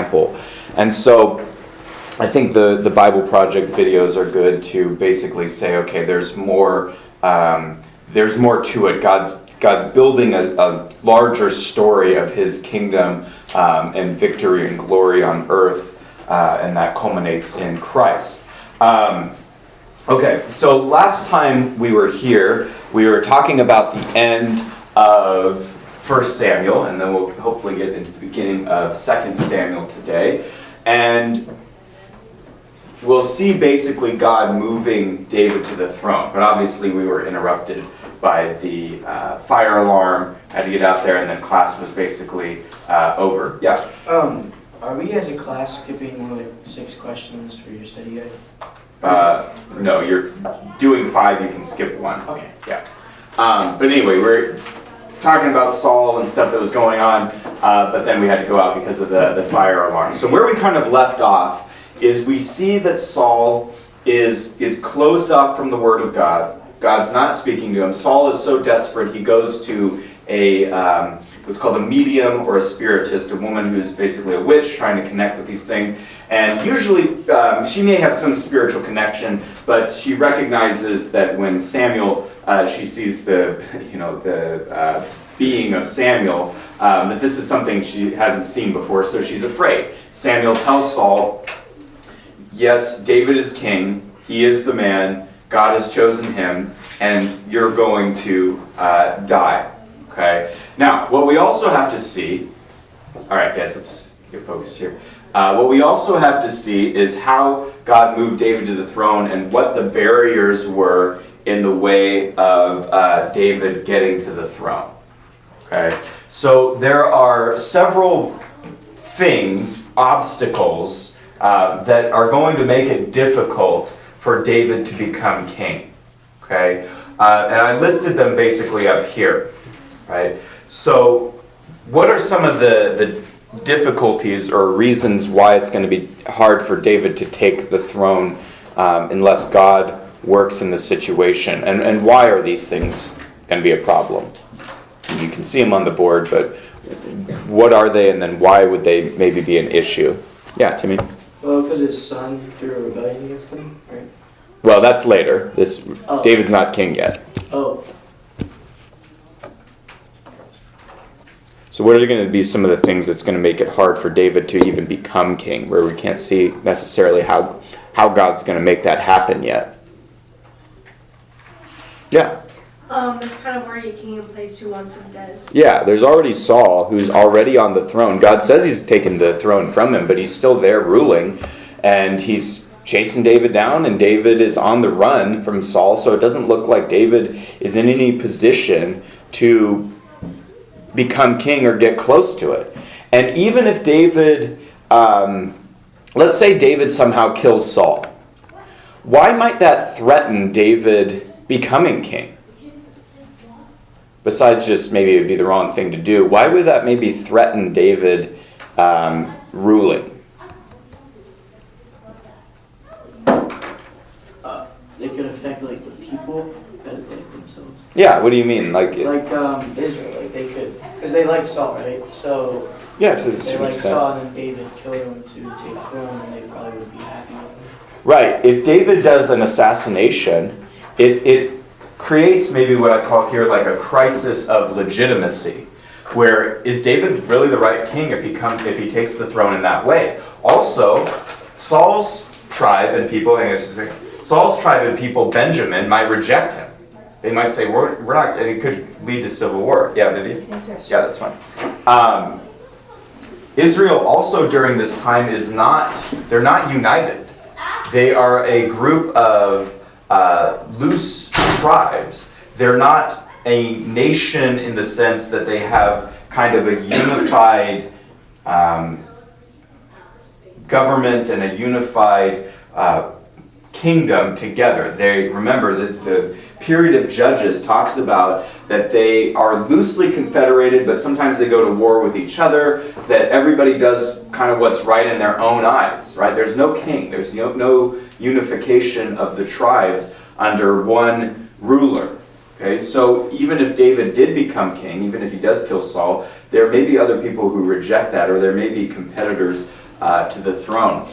example. And so I think the Bible Project videos are good to basically say, okay, there's more to it. God's building a larger story of his kingdom and victory and glory on earth, and that culminates in Christ. Okay, so last time we were here, we were talking about the end of 1 Samuel, and then we'll hopefully get into the beginning of 2 Samuel today. And we'll see basically God moving David to the throne. But obviously we were interrupted by the fire alarm. I had to get out there, and then class was basically over. Yeah? Are we as a class skipping more like 6 questions for your study guide? No, you're doing 5, you can skip 1. Okay. Yeah. But anyway, we're talking about Saul and stuff that was going on, but then we had to go out because of the fire alarm. So where we kind of left off is we see that Saul is closed off from the Word of God. God's not speaking to him. Saul is so desperate, he goes to a what's called a medium or a spiritist, a woman who's basically a witch trying to connect with these things. And usually she may have some spiritual connection, but she recognizes that when Samuel, she sees the being of Samuel, that this is something she hasn't seen before, so she's afraid. Samuel tells Saul, yes, David is king, he is the man, God has chosen him, and you're going to die. Okay? Now, what we also have to see, all right, guys, let's get focused here. What we also have to see is how God moved David to the throne and what the barriers were in the way of David getting to the throne. Okay? So there are several things, obstacles, that are going to make it difficult for David to become king. Okay? And I listed them basically up here. Right? So what are some of the difficulties or reasons why it's going to be hard for David to take the throne unless God works in the situation? And why are these things going to be a problem? You can see them on the board, but what are they, and then why would they maybe be an issue? Yeah, Timmy? Well, because his son threw a rebellion against him, right? Well, that's later. David's not king yet. Oh. So what are going to be some of the things that's going to make it hard for David to even become king, where we can't see necessarily how God's going to make that happen yet? Yeah? There's kind of already a king in place who wants him dead. Yeah, there's already Saul, who's already on the throne. God says he's taken the throne from him, but he's still there ruling, and he's chasing David down, and David is on the run from Saul, so it doesn't look like David is in any position to become king or get close to it. And even if David, let's say David somehow kills Saul, why might that threaten David becoming king? Besides just maybe it would be the wrong thing to do, why would that maybe threaten David ruling? They could affect like the people like themselves. Yeah, what do you mean? Israel, like they could, because they like Saul, right? So yeah, to they some like extent. Saul, and then David killed him to take the throne, and they probably would be happy with him. Right. If David does an assassination, it creates maybe what I call here like a crisis of legitimacy, where is David really the right king if he takes the throne in that way? Also, Saul's tribe and people, Benjamin, might reject him. They might say, we're not, and it could lead to civil war. Yeah, Vivian? Yeah, that's fine. Israel also during this time they're not united. They are a group of loose tribes. They're not a nation in the sense that they have kind of a unified government and a unified kingdom together. They remember that the period of Judges talks about that they are loosely confederated, but sometimes they go to war with each other, that everybody does kind of what's right in their own eyes, right? There's no king. There's no unification of the tribes under one ruler. Okay, so even if David did become king, even if he does kill Saul, there may be other people who reject that, or there may be competitors to the throne.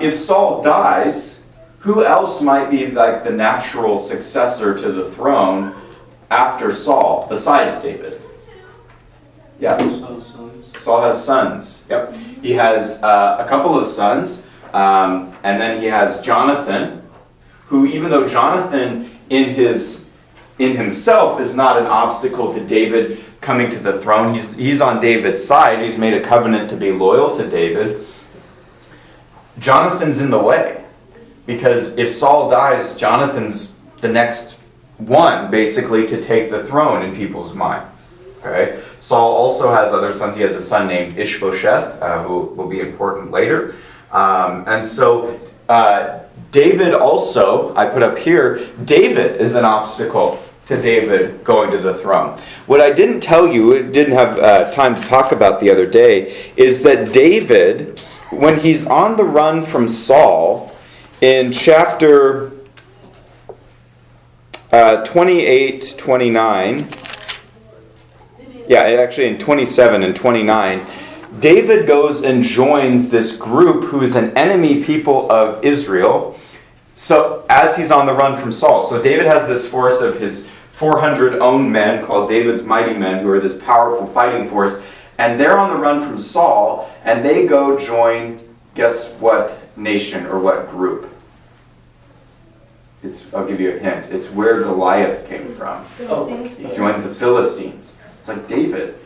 If Saul dies, who else might be like the natural successor to the throne after Saul, besides David? Yeah. Saul has sons. Yep. He has a couple of sons, and then he has Jonathan, who, even though Jonathan in himself is not an obstacle to David coming to the throne, he's on David's side. He's made a covenant to be loyal to David. Jonathan's in the way, because if Saul dies, Jonathan's the next one, basically, to take the throne in people's minds. Okay? Saul also has other sons. He has a son named Ishbosheth, who will be important later. And so David also, I put up here, David is an obstacle to David going to the throne. What I didn't tell you, didn't have time to talk about the other day, is that David, when he's on the run from Saul, in chapter 28, 29, yeah, actually in 27 and 29, David goes and joins this group who is an enemy people of Israel, so as he's on the run from Saul. So David has this force of his 400 own men called David's mighty men, who are this powerful fighting force, and they're on the run from Saul, and they go join, guess what nation or what group? I'll give you a hint. It's where Goliath came from. Philistines? He joins the Philistines. It's like, David,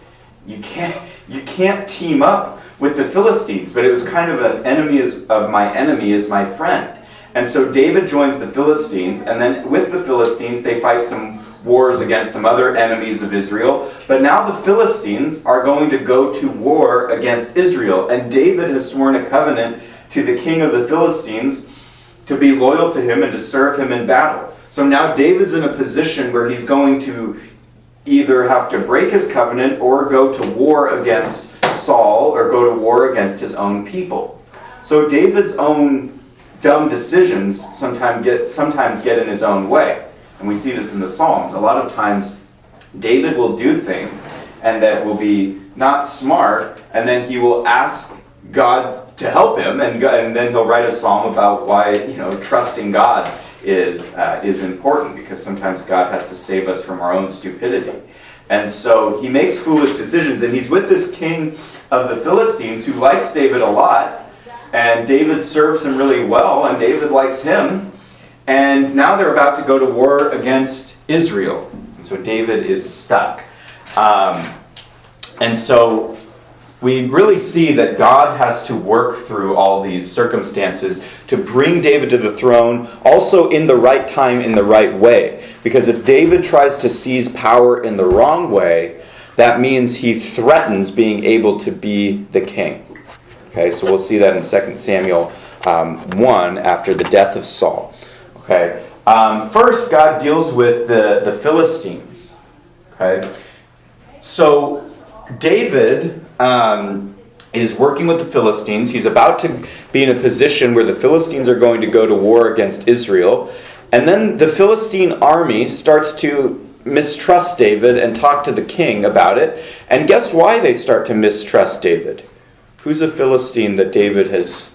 you can't team up with the Philistines, but it was kind of an enemy of my enemy is my friend. And so David joins the Philistines, and then with the Philistines, they fight some wars against some other enemies of Israel. But now the Philistines are going to go to war against Israel, and David has sworn a covenant to the king of the Philistines to be loyal to him and to serve him in battle. So now David's in a position where he's going to either have to break his covenant or go to war against Saul or go to war against his own people. So David's own dumb decisions sometimes get in his own way. And we see this in the Psalms. A lot of times David will do things and that will be not smart, and then he will ask God to help him, and then he'll write a psalm about why trusting God is important, because sometimes God has to save us from our own stupidity. And so he makes foolish decisions, and he's with this king of the Philistines who likes David a lot, and David serves him really well, and David likes him, and now they're about to go to war against Israel. And so David is stuck. And so we really see that God has to work through all these circumstances to bring David to the throne, also in the right time, in the right way. Because if David tries to seize power in the wrong way, that means he threatens being able to be the king. Okay, so we'll see that in 2 Samuel 1 after the death of Saul. Okay, first God deals with the Philistines. Okay, so David is working with the Philistines. He's about to be in a position where the Philistines are going to go to war against Israel. And then the Philistine army starts to mistrust David and talk to the king about it. And guess why they start to mistrust David? Who's a Philistine that David has...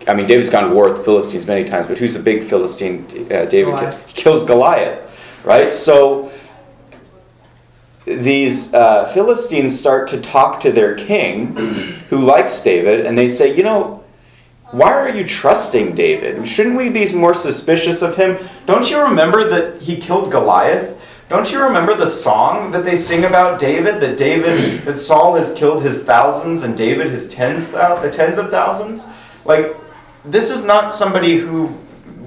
I mean, David's gone to war with the Philistines many times, but who's a big Philistine David kills Goliath, right? So these Philistines start to talk to their king, who likes David, and they say, why are you trusting David? Shouldn't we be more suspicious of him? Don't you remember that he killed Goliath? Don't you remember the song that they sing about David? That Saul has killed his thousands and David his tens of thousands? Like, this is not somebody who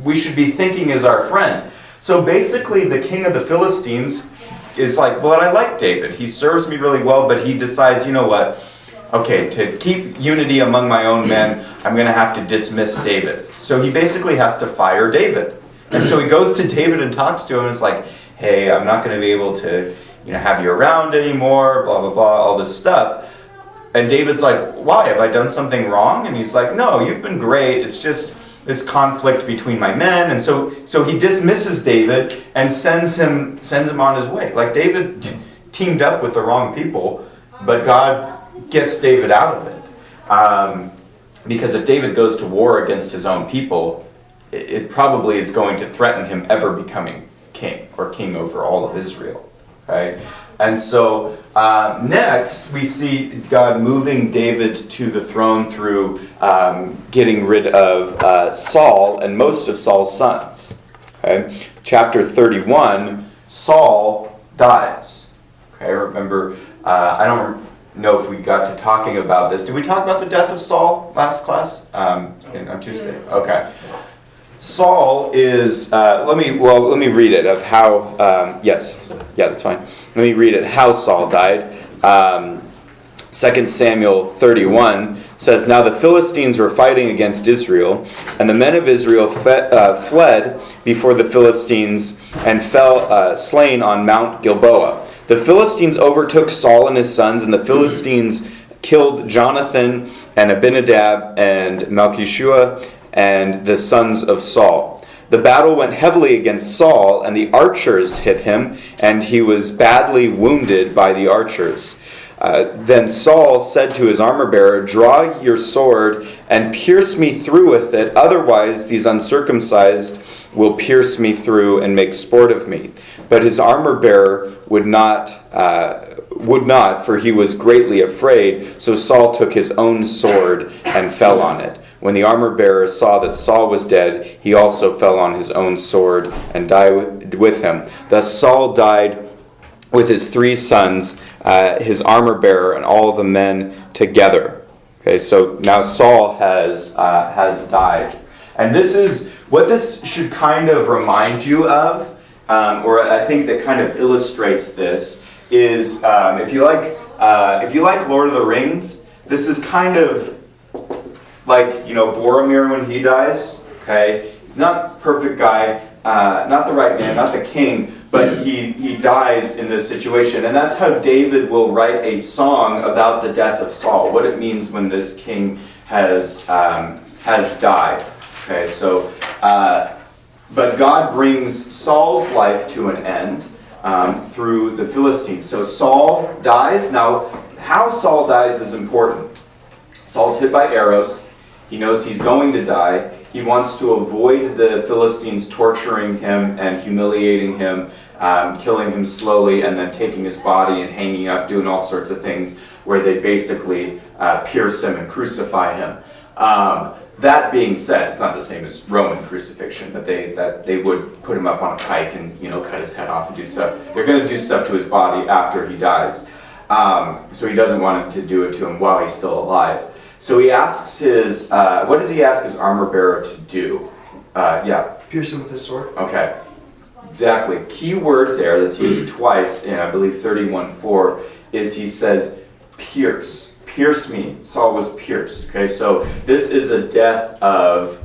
we should be thinking is our friend. So basically, the king of the Philistines is like, well, I like David. He serves me really well, but he decides, you know what? Okay, to keep unity among my own men, I'm going to have to dismiss David. So he basically has to fire David. And so he goes to David and talks to him, and it's like, hey, I'm not going to be able to have you around anymore, blah, blah, blah, all this stuff. And David's like, why? Have I done something wrong? And he's like, no, you've been great. It's just this conflict between my men. And so he dismisses David and sends him on his way. Like, David teamed up with the wrong people, but God gets David out of it. Because if David goes to war against his own people, it probably is going to threaten him ever becoming king or king over all of Israel. Okay? And so next we see God moving David to the throne through getting rid of Saul and most of Saul's sons. Okay? Chapter 31, Saul dies. Okay, remember, I don't know if we got to talking about this. Did we talk about the death of Saul last class on Tuesday? Okay. Saul is, let me read it of how, yes, yeah, that's fine. Let me read it, how Saul died. 2 Samuel 31 says, "Now the Philistines were fighting against Israel, and the men of Israel fled before the Philistines and fell slain on Mount Gilboa. The Philistines overtook Saul and his sons, and the Philistines killed Jonathan and Abinadab and Malchishua and the sons of Saul. The battle went heavily against Saul, and the archers hit him, and he was badly wounded by the archers. Then Saul said to his armor-bearer, 'Draw your sword and pierce me through with it, otherwise these uncircumcised will pierce me through and make sport of me.' But his armor-bearer would not, for he was greatly afraid. So Saul took his own sword and fell on it. When the armor-bearer saw that Saul was dead, he also fell on his own sword and died with him. Thus Saul died with his 3 sons, his armor-bearer, and all the men together." Okay, so now Saul has died. And this is what this should kind of remind you of, or I think that kind of illustrates this, is if you like Lord of the Rings, this is kind of like, Boromir when he dies. Okay, not perfect guy, not the right man, not the king, but he dies in this situation. And that's how David will write a song about the death of Saul, what it means when this king has died. Okay, so, but God brings Saul's life to an end through the Philistines. So Saul dies. Now, how Saul dies is important. Saul's hit by arrows. He knows he's going to die. He wants to avoid the Philistines torturing him and humiliating him, killing him slowly, and then taking his body and hanging up, doing all sorts of things where they basically pierce him and crucify him. That being said, it's not the same as Roman crucifixion, that they would put him up on a pike and cut his head off and do stuff. They're going to do stuff to his body after he dies. So he doesn't want him to do it to him while he's still alive. So he asks what does he ask his armor-bearer to do? Yeah. Pierce him with his sword. Okay. Exactly. Key word there that's used twice in, I believe, 31:4 is he says, pierce. Pierce me. Saul was pierced. Okay, so this is a death of,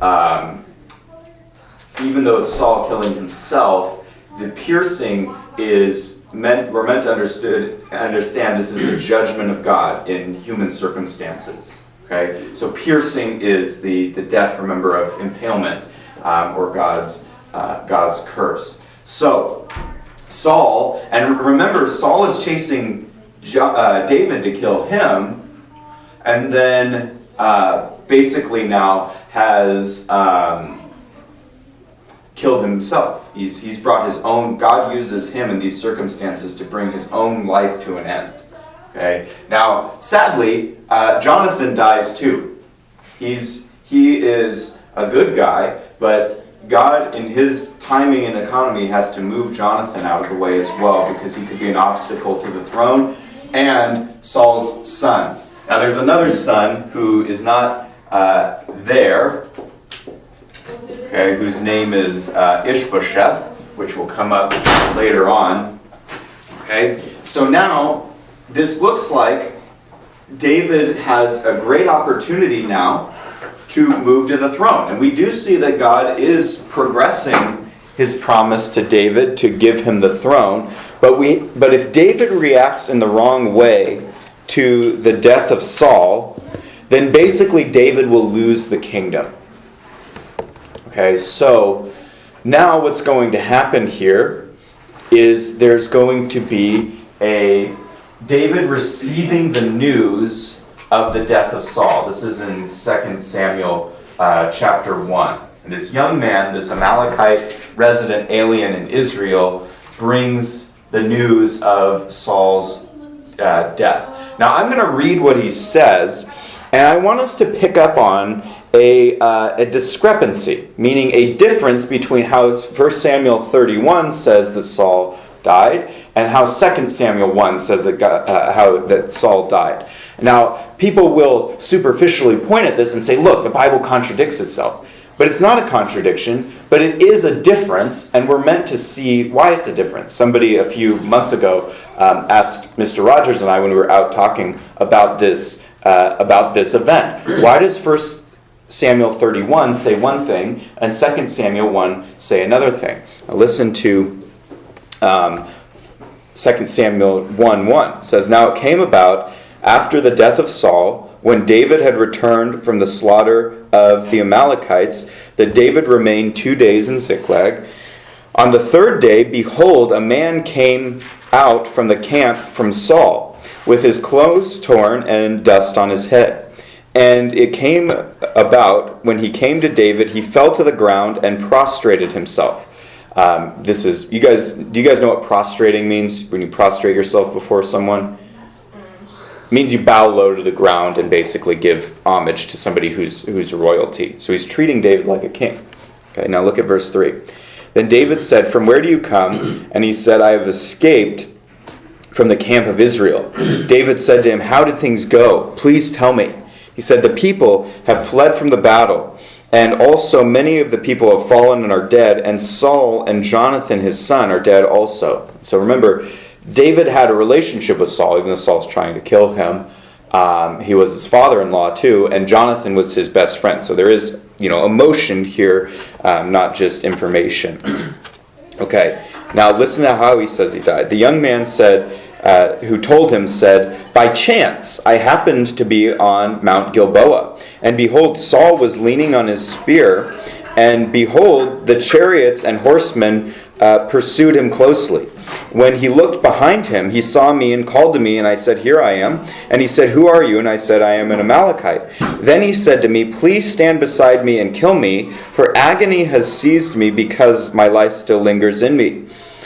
even though it's Saul killing himself, the piercing we're meant to understand this is the judgment of God in human circumstances. Okay, so piercing is the death, remember, of impalement or God's curse. So Saul, and remember, Saul is chasing David to kill him, and then basically now has killed himself. He's brought his own. God uses him in these circumstances to bring his own life to an end. Okay. Now, sadly, Jonathan dies too. He is a good guy, but God, in his timing and economy, has to move Jonathan out of the way as well, because he could be an obstacle to the throne and Saul's sons. Now, there's another son who is not there, okay, whose name is Ishbosheth, which will come up later on. Okay, so now this looks like David has a great opportunity now to move to the throne. And we do see that God is progressing his promise to David to give him the throne. But if David reacts in the wrong way to the death of Saul, then basically David will lose the kingdom. Okay, so now what's going to happen here is there's going to be David receiving the news of the death of Saul. This is in 2 Samuel chapter 1. And this young man, this Amalekite resident alien in Israel, brings the news of Saul's death. Now I'm going to read what he says, and I want us to pick up on a discrepancy, meaning a difference between how 1 Samuel 31 says that Saul died and how 2 Samuel 1 says that Saul died. Now, people will superficially point at this and say, look, the Bible contradicts itself. But it's not a contradiction, but it is a difference, and we're meant to see why it's a difference. Somebody a few months ago asked Mr. Rogers and I when we were out talking about this event. Why does 1 Samuel 31 say one thing and 2 Samuel 1 say another thing? Now listen to 2 Samuel 1:1. It says, "Now it came about after the death of Saul, when David had returned from the slaughter of the Amalekites, that David remained 2 days in Ziklag. On the third day, behold, a man came out from the camp from Saul, with his clothes torn and dust on his head. And it came about, when he came to David, he fell to the ground and prostrated himself." Do you guys know what prostrating means? When you prostrate yourself before someone? It means you bow low to the ground and basically give homage to somebody who's royalty. So he's treating David like a king. Okay, now look at verse 3. "Then David said, 'From where do you come?' And he said, 'I have escaped from the camp of Israel.' David said to him, 'How did things go? Please tell me.' He said, 'The people have fled from the battle, and also many of the people have fallen and are dead, and Saul and Jonathan his son are dead also.'" So remember, David had a relationship with Saul, even though Saul's trying to kill him. He was his father-in-law too, and Jonathan was his best friend. So there is, emotion here, not just information. Okay, now listen to how he says he died. "The young man said, who told him said, 'By chance I happened to be on Mount Gilboa, and behold, Saul was leaning on his spear, and behold, the chariots and horsemen pursued him closely. When he looked behind him, he saw me and called to me, and I said, "Here I am." And he said, "Who are you?" And I said, "I am an Amalekite." Then he said to me, "Please stand beside me and kill me, for agony has seized me because my life still lingers in me."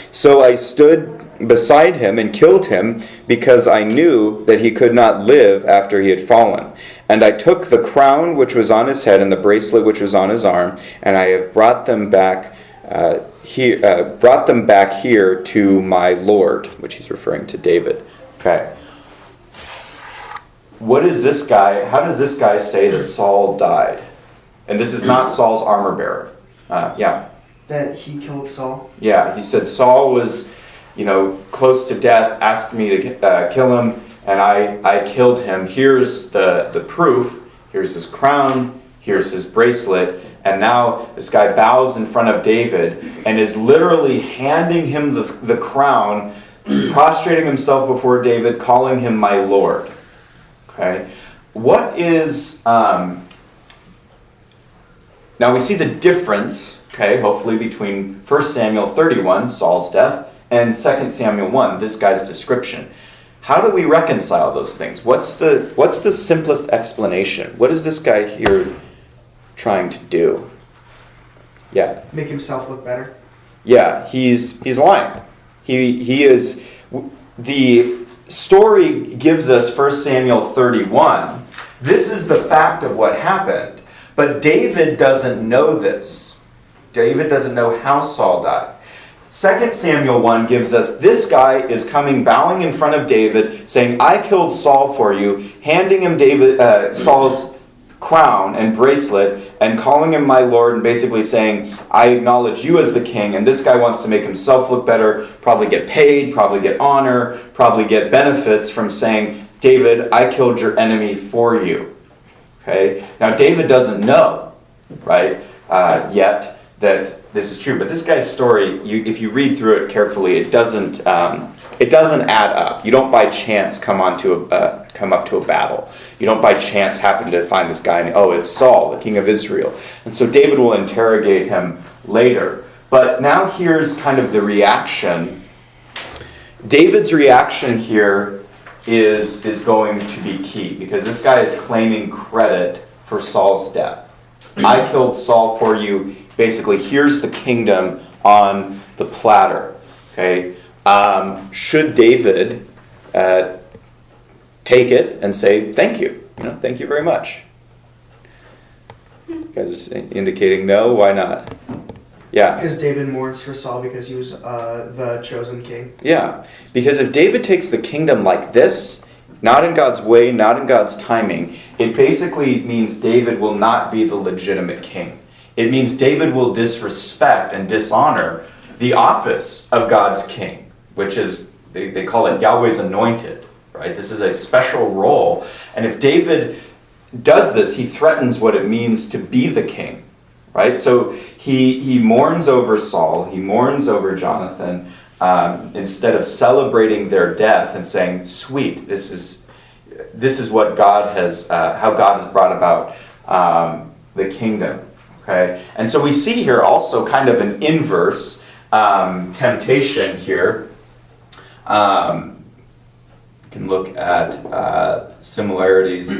So I stood beside him and killed him, because I knew that he could not live after he had fallen. And I took the crown which was on his head and the bracelet which was on his arm, and I have brought them back here to my Lord," which he's referring to David. Okay. What is this guy? How does this guy say that Saul died? And this is not Saul's armor bearer. Yeah. That he killed Saul? Yeah, he said Saul was, close to death, asked me to kill him, and I killed him. Here's the proof. Here's his crown. Here's his bracelet. And now this guy bows in front of David and is literally handing him the crown, prostrating himself before David, calling him my Lord. Okay? What is... Now we see the difference, okay, hopefully between 1 Samuel 31, Saul's death, and 2 Samuel 1, this guy's description. How do we reconcile those things? What's the simplest explanation? What is this guy here trying to do? Yeah. Make himself look better? Yeah, he's lying. He is... The story gives us 1 Samuel 31. This is the fact of what happened. But David doesn't know this. David doesn't know how Saul died. 2 Samuel 1 gives us this guy is coming, bowing in front of David, saying, "I killed Saul for you," handing him Saul's crown and bracelet, and calling him my Lord, and basically saying, "I acknowledge you as the king." And this guy wants to make himself look better, probably get paid, probably get honor, probably get benefits from saying, "David, I killed your enemy for you." Okay? Now David doesn't know, right, yet that this is true. But this guy's story, if you read through it carefully, it doesn't add up. You don't by chance come up to a battle. You don't by chance happen to find this guy and, oh, it's Saul, the king of Israel. And so David will interrogate him later. But now here's kind of the reaction. David's reaction here is going to be key, because this guy is claiming credit for Saul's death. I killed Saul for you. Basically, here's the kingdom on the platter. Okay, should David take it and say thank you? Thank you very much. You guys are indicating no. Why not? Yeah. Because David mourns for Saul because he was the chosen king. Yeah, because if David takes the kingdom like this, not in God's way, not in God's timing, it basically means David will not be the legitimate king. It means David will disrespect and dishonor the office of God's king, which is, they call it Yahweh's anointed, right? This is a special role. And if David does this, he threatens what it means to be the king, right? So he mourns over Saul, he mourns over Jonathan, instead of celebrating their death and saying, sweet, this is what God has, how God has brought about the kingdom. Okay, and so we see here also kind of an inverse temptation here. You can look at similarities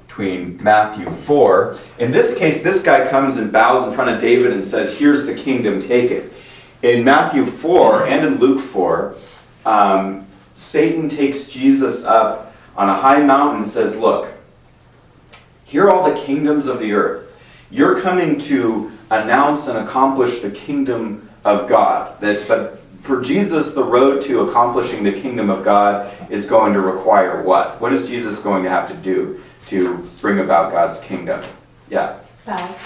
between Matthew 4. In this case, this guy comes and bows in front of David and says, here's the kingdom, take it. In Matthew 4 and in Luke 4, Satan takes Jesus up on a high mountain and says, look, here are all the kingdoms of the earth. You're coming to announce and accomplish the kingdom of God. But for Jesus, the road to accomplishing the kingdom of God is going to require what? What is Jesus going to have to do to bring about God's kingdom? Yeah. Bow.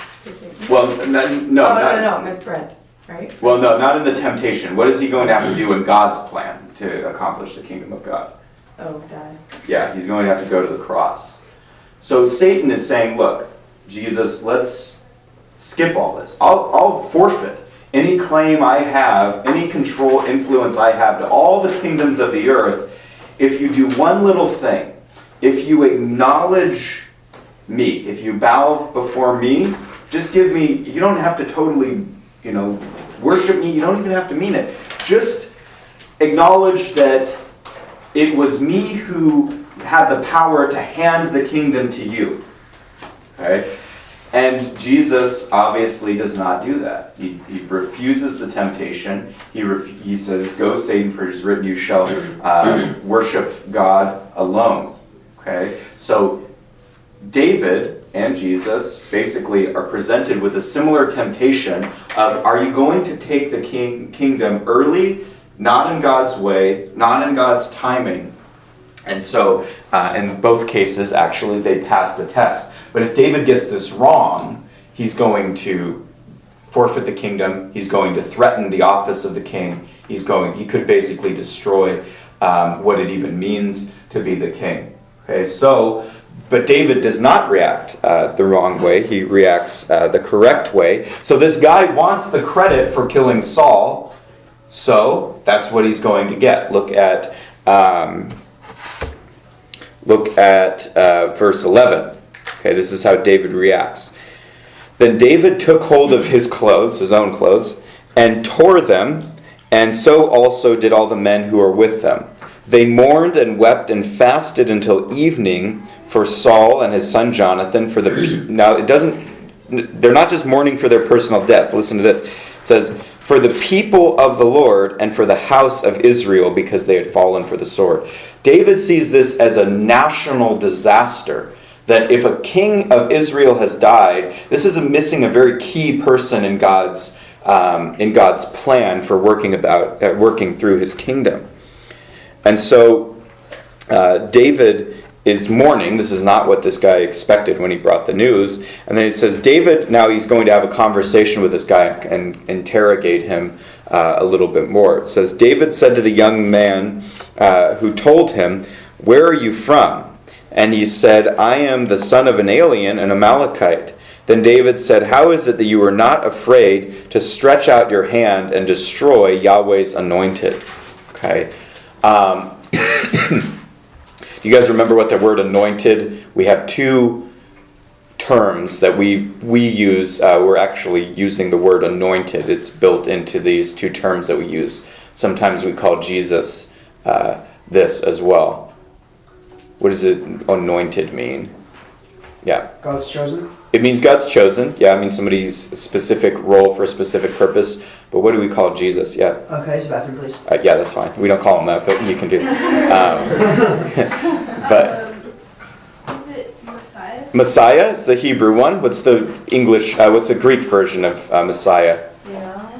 Well, no, I meant bread, right? Well, no, not in the temptation. What is he going to have to do in God's plan to accomplish the kingdom of God? Oh, die. Yeah, he's going to have to go to the cross. So Satan is saying, look, Jesus, let's skip all this. I'll forfeit any claim I have, any control, influence I have to all the kingdoms of the earth if you do one little thing. If you acknowledge me, if you bow before me, just give me, you don't have to totally, worship me, you don't even have to mean it. Just acknowledge that it was me who had the power to hand the kingdom to you. Okay? And Jesus obviously does not do that. He refuses the temptation. He says, go Satan, for it is written, you shall worship God alone. Okay? So David and Jesus basically are presented with a similar temptation of, are you going to take the kingdom early, not in God's way, not in God's timing? And so, in both cases, actually, they pass the test. But if David gets this wrong, he's going to forfeit the kingdom. He's going to threaten the office of the king. He could basically destroy what it even means to be the king. Okay, so, but David does not react the wrong way. He reacts the correct way. So this guy wants the credit for killing Saul. So that's what he's going to get. Look at verse 11. Okay, this is how David reacts. Then David took hold of his clothes, his own clothes, and tore them, and so also did all the men who were with them. They mourned and wept and fasted until evening for Saul and his son Jonathan. Now it doesn't. They're not just mourning for their personal death. Listen to this. It says, for the people of the Lord and for the house of Israel, because they had fallen for the sword. David sees this as a national disaster. That if a king of Israel has died, this is missing a very key person in God's plan for working through His kingdom. And so David is mourning. This is not what this guy expected when he brought the news. And then he says, David, now he's going to have a conversation with this guy and interrogate him a little bit more. It says, David said to the young man who told him, where are you from? And he said, I am the son of an alien, an Amalekite. Then David said, how is it that you are not afraid to stretch out your hand and destroy Yahweh's anointed? Okay. Do you guys remember what the word anointed? We have two terms that we use. We're actually using the word anointed. It's built into these two terms that we use. Sometimes we call Jesus this as well. What does it anointed mean? Yeah. God's chosen. It means God's chosen. Yeah, it means somebody's specific role for a specific purpose. But what do we call Jesus? Yeah. Okay, use the bathroom, please. Yeah, that's fine. We don't call him that, but you can do that. But Is it Messiah? Messiah is the Hebrew one. What's the English? What's the Greek version of Messiah? Yeah.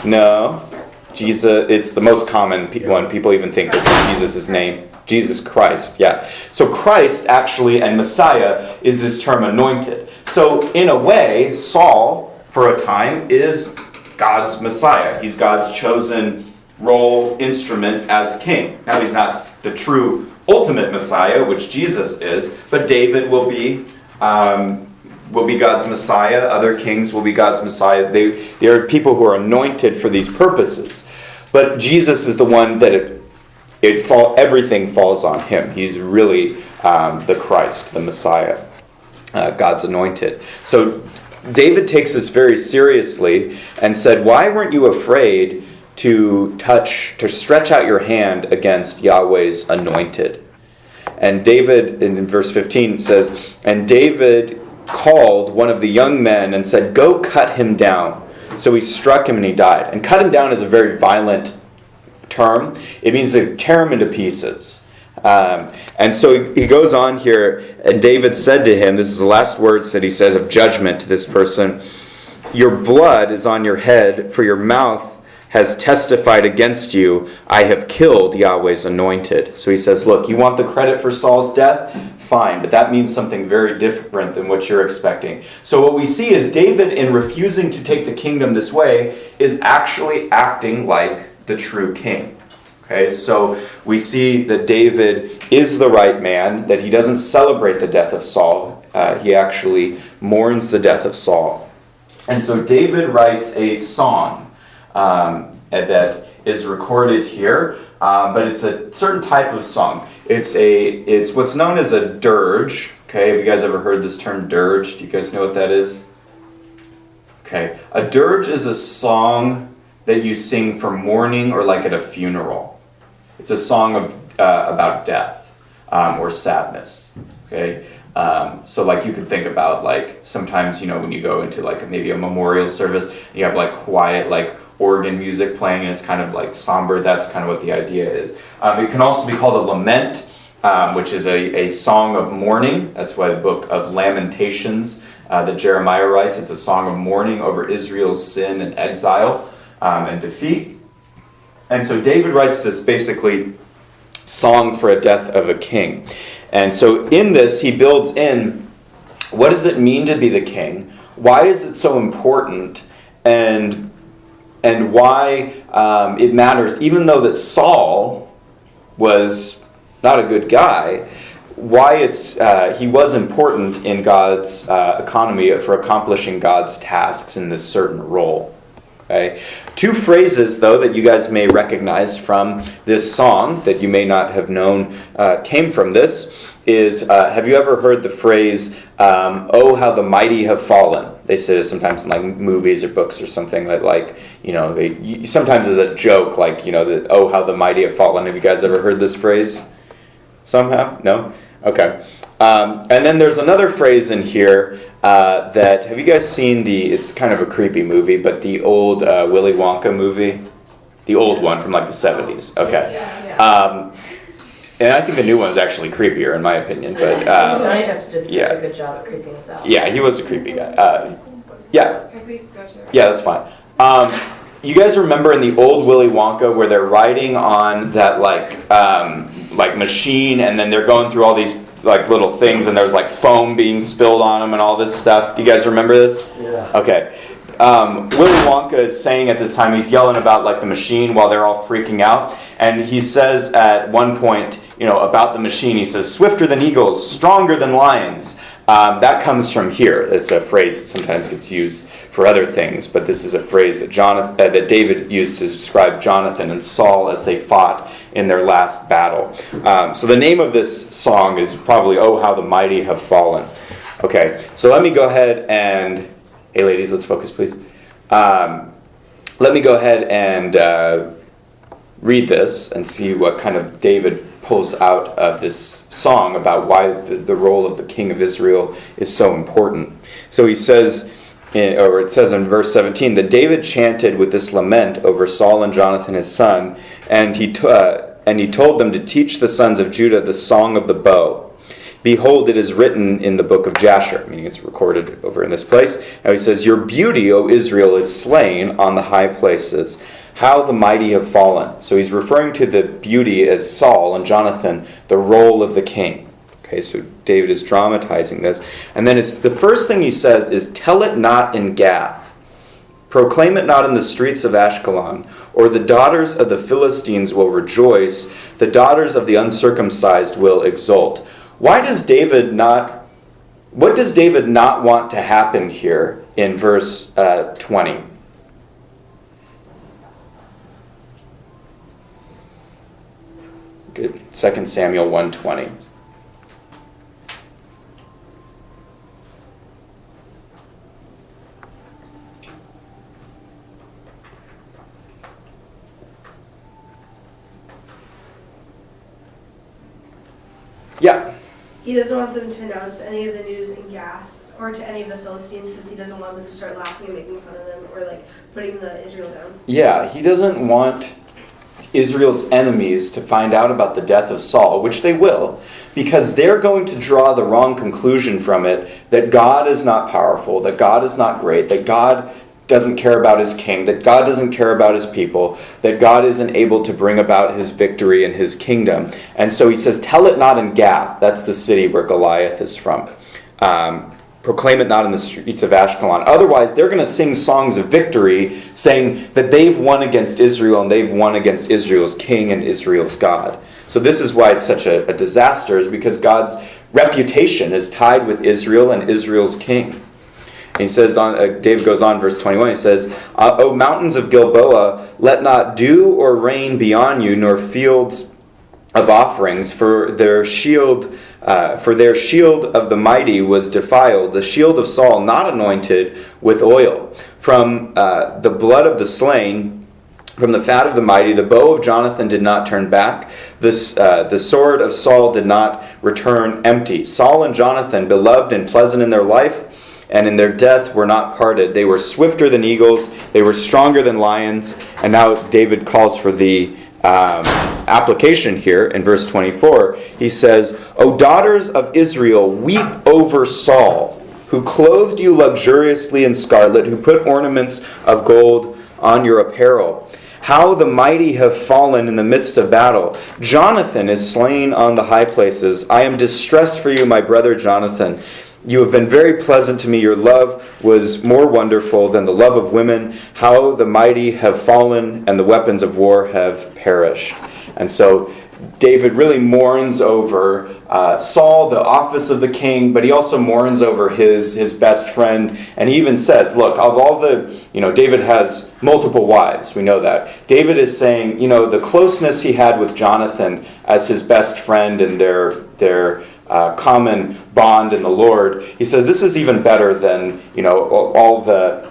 No, Jesus. It's the most common one. People even think this is Jesus' name. Jesus Christ. Yeah. So Christ actually and Messiah is this term anointed. So in a way, Saul for a time is God's Messiah. He's God's chosen role instrument as king. Now he's not the true ultimate Messiah, which Jesus is, but David will be God's Messiah. Other kings will be God's Messiah. They are people who are anointed for these purposes. But Jesus is the one that everything falls on him. He's really the Christ, the Messiah, God's anointed. So David takes this very seriously and said, "Why weren't you afraid to stretch out your hand against Yahweh's anointed?" And David, in verse 15, says, "And David called one of the young men and said, 'Go cut him down.' So he struck him and he died." And cut him down is a very violent term. It means to tear him into pieces. And so he goes on here, and David said to him, this is the last words that he says of judgment to this person, "Your blood is on your head, for your mouth has testified against you. I have killed Yahweh's anointed." So he says, look, you want the credit for Saul's death? Fine, but that means something very different than what you're expecting. So what we see is David, in refusing to take the kingdom this way, is actually acting like the true king. Okay, so we see that David is the right man, that he doesn't celebrate the death of Saul. He actually mourns the death of Saul. And so David writes a song that is recorded here, but it's a certain type of song. It's what's known as a dirge. Okay, have you guys ever heard this term dirge? Do you guys know what that is? Okay, a dirge is a song that you sing for mourning or like at a funeral. It's a song of about death or sadness. Okay, so like you could think about like sometimes when you go into like maybe a memorial service, you have like quiet like organ music playing and it's kind of like somber. That's kind of what the idea is. It can also be called a lament, which is a song of mourning. That's why the book of Lamentations that Jeremiah writes, it's a song of mourning over Israel's sin and exile and defeat. And so David writes this basically song for a death of a king. And so in this, he builds in, what does it mean to be the king? Why is it so important? And why it matters, even though that Saul was not a good guy, why he was important in God's economy for accomplishing God's tasks in this certain role. Okay. Two phrases, though, that you guys may recognize from this song that you may not have known came from this is, have you ever heard the phrase, "Oh, how the mighty have fallen"? They say this sometimes in like movies or books or something that sometimes as a joke, like, that, "Oh, how the mighty have fallen." Have you guys ever heard this phrase? Some have? No? Okay. And then there's another phrase in here that, have you guys seen it's kind of a creepy movie, but the old Willy Wonka movie? The old one from like the 70s. Okay. Yeah. And I think the new one's actually creepier in my opinion. But Johnny Depp did such yeah. a good job at creeping us out. Yeah, he was a creepy guy. Yeah. Can I please go to it? Yeah, that's fine. You guys remember in the old Willy Wonka where they're riding on that like machine and then they're going through all these like little things and there's like foam being spilled on them and all this stuff. Do you guys remember this? Yeah. Okay. Willy Wonka is saying at this time, he's yelling about like the machine while they're all freaking out. And he says at one point, about the machine, he says, "Swifter than eagles, stronger than lions." That comes from here. It's a phrase that sometimes gets used for other things, but this is a phrase that David used to describe Jonathan and Saul as they fought in their last battle. So the name of this song is probably "Oh, How the Mighty Have Fallen." Okay, so let me go ahead and... Hey ladies, let's focus please. Let me go ahead and read this and see what kind of David pulls out of this song about why the role of the king of Israel is so important. So he says, or it says in verse 17, that David chanted with this lament over Saul and Jonathan his son, and he told them to teach the sons of Judah the song of the bow. Behold, it is written in the book of Jasher, meaning it's recorded over in this place. Now he says, your beauty, O Israel, is slain on the high places. How the mighty have fallen. So he's referring to the beauty as Saul and Jonathan, the role of the king. Okay, so David is dramatizing this. And then the first thing he says is, tell it not in Gath. Proclaim it not in the streets of Ashkelon, or the daughters of the Philistines will rejoice, the daughters of the uncircumcised will exult. What does David not want to happen here in verse 20? Good. 2 Samuel 1:20. Yeah. He doesn't want them to announce any of the news in Gath or to any of the Philistines because he doesn't want them to start laughing and making fun of them or like putting the Israel down. Yeah, he doesn't want Israel's enemies to find out about the death of Saul, which they will, because they're going to draw the wrong conclusion from it, that God is not powerful, that God is not great, that God doesn't care about his king, that God doesn't care about his people, that God isn't able to bring about his victory and his kingdom. And so he says, tell it not in Gath. That's the city where Goliath is from. Proclaim it not in the streets of Ashkelon. Otherwise, they're going to sing songs of victory, saying that they've won against Israel and they've won against Israel's king and Israel's God. So this is why it's such a disaster, is because God's reputation is tied with Israel and Israel's king. And he says, David goes on, verse 21, he says, O mountains of Gilboa, let not dew or rain be on you, nor fields of offerings, for their shield of the mighty was defiled, the shield of Saul not anointed with oil. From the blood of the slain, from the fat of the mighty, the bow of Jonathan did not turn back. The sword of Saul did not return empty. Saul and Jonathan, beloved and pleasant in their life, and in their death were not parted. They were swifter than eagles. They were stronger than lions. And now David calls for the application here in verse 24. He says, O daughters of Israel, weep over Saul, who clothed you luxuriously in scarlet, who put ornaments of gold on your apparel. How the mighty have fallen in the midst of battle. Jonathan is slain on the high places. I am distressed for you, my brother Jonathan. You have been very pleasant to me. Your love was more wonderful than the love of women. How the mighty have fallen and the weapons of war have perished. And so David really mourns over Saul, the office of the king, but he also mourns over his best friend. And he even says, look, of all David has multiple wives. We know that. David is saying, the closeness he had with Jonathan as his best friend and their common bond in the Lord. He says this is even better than all the.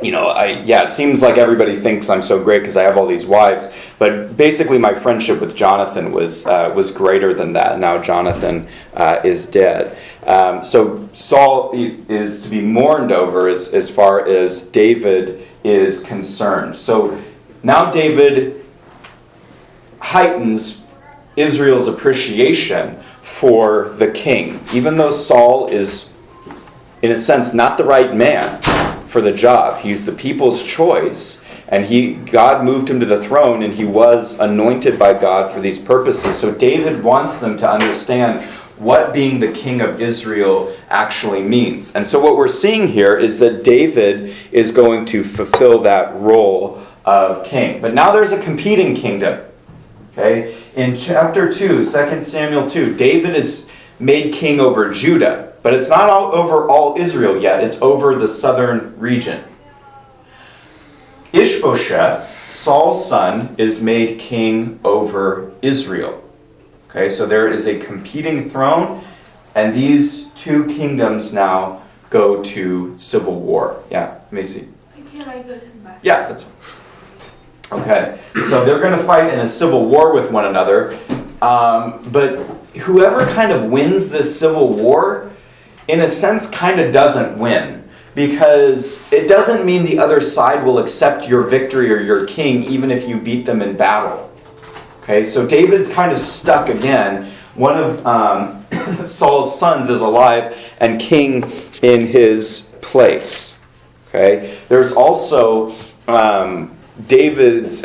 It seems like everybody thinks I'm so great because I have all these wives, but basically my friendship with Jonathan was greater than that. Now Jonathan is dead. So Saul is to be mourned over as far as David is concerned. So now David heightens Israel's appreciation for the king, even though Saul is, in a sense, not the right man for the job. He's the people's choice, and God moved him to the throne, and he was anointed by God for these purposes. So David wants them to understand what being the king of Israel actually means. And so what we're seeing here is that David is going to fulfill that role of king. But now there's a competing kingdom. Okay? In chapter 2, 2 Samuel 2, David is made king over Judah, but it's not over all Israel yet. It's over the southern region. Ishbosheth, Saul's son, is made king over Israel. Okay, so there is a competing throne, and these two kingdoms now go to civil war. Yeah, Macy? Can I go to the bathroom? Yeah, that's fine. Okay, so they're going to fight in a civil war with one another. But whoever kind of wins this civil war, in a sense, kind of doesn't win. Because it doesn't mean the other side will accept your victory or your king, even if you beat them in battle. Okay, so David's kind of stuck again. One of Saul's sons is alive and king in his place. Okay, there's also David's,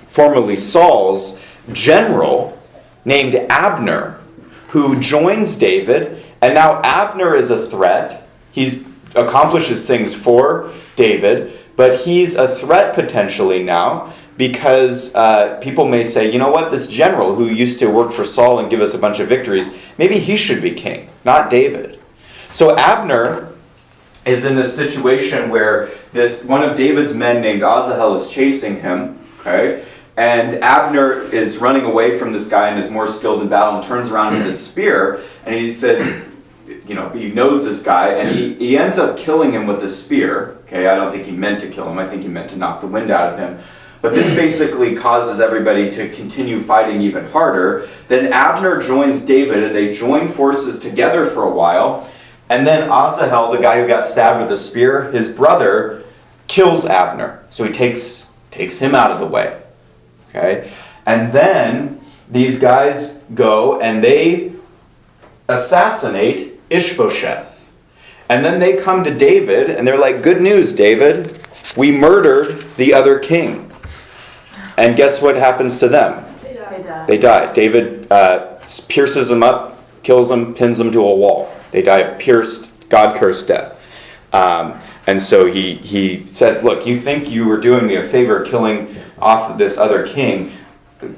formerly Saul's, general named Abner, who joins David, and now Abner is a threat. He accomplishes things for David, but he's a threat potentially now because people may say, you know what, this general who used to work for Saul and give us a bunch of victories, maybe he should be king, not David. So Abner is in this situation where this one of David's men named Asahel is chasing him, okay? And Abner is running away from this guy and is more skilled in battle and turns around with a spear, and he says, you know, he knows this guy, and he ends up killing him with a spear. Okay, I don't think he meant to kill him. I think he meant to knock the wind out of him. But this basically causes everybody to continue fighting even harder. Then Abner joins David, and they join forces together for a while. And then Asahel, the guy who got stabbed with a spear, his brother, kills Abner. So he takes him out of the way. Okay, and then these guys go and they assassinate Ishbosheth. And then they come to David and they're like, good news, David. We murdered the other king. And guess what happens to them? They die. David pierces them up, kills them, pins them to a wall. They die a pierced, God-cursed death. And so he says, look, you think you were doing me a favor killing off this other king.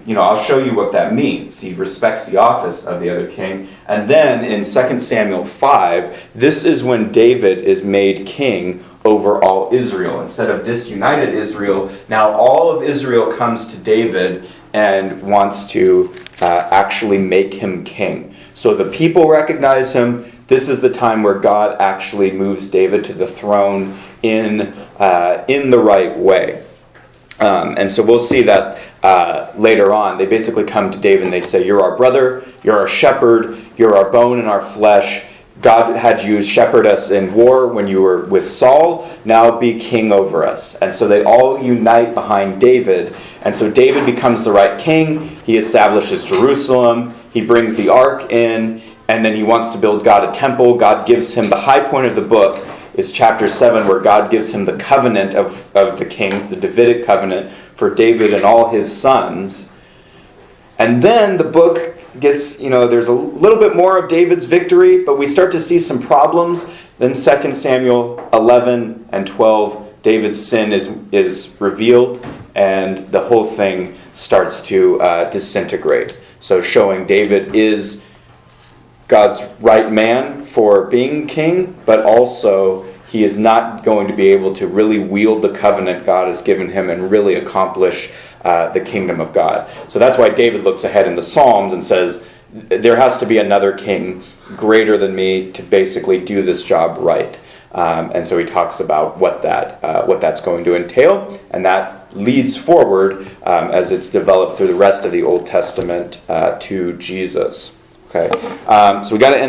You know, I'll show you what that means. He respects the office of the other king. And then in 2 Samuel 5, this is when David is made king over all Israel. Instead of disunited Israel, now all of Israel comes to David and wants to actually make him king. So the people recognize him. This is the time where God actually moves David to the throne in the right way. And so we'll see that later on. They basically come to David and they say, you're our brother, you're our shepherd, you're our bone and our flesh. God had you shepherd us in war when you were with Saul. Now be king over us. And so they all unite behind David. And so David becomes the right king. He establishes Jerusalem. He brings the ark in. And then he wants to build God a temple. God gives him the high point of the book. Is chapter 7, where God gives him the covenant of the kings, the Davidic covenant for David and all his sons. And then the book gets, there's a little bit more of David's victory, but we start to see some problems. Then 2 Samuel 11 and 12, David's sin is revealed, and the whole thing starts to disintegrate. So showing David is God's right man for being king, but also he is not going to be able to really wield the covenant God has given him and really accomplish the kingdom of God. So that's why David looks ahead in the Psalms and says, there has to be another king greater than me to basically do this job right. And so he talks about what that's going to entail, and that leads forward as it's developed through the rest of the Old Testament to Jesus. Okay, so we got to end.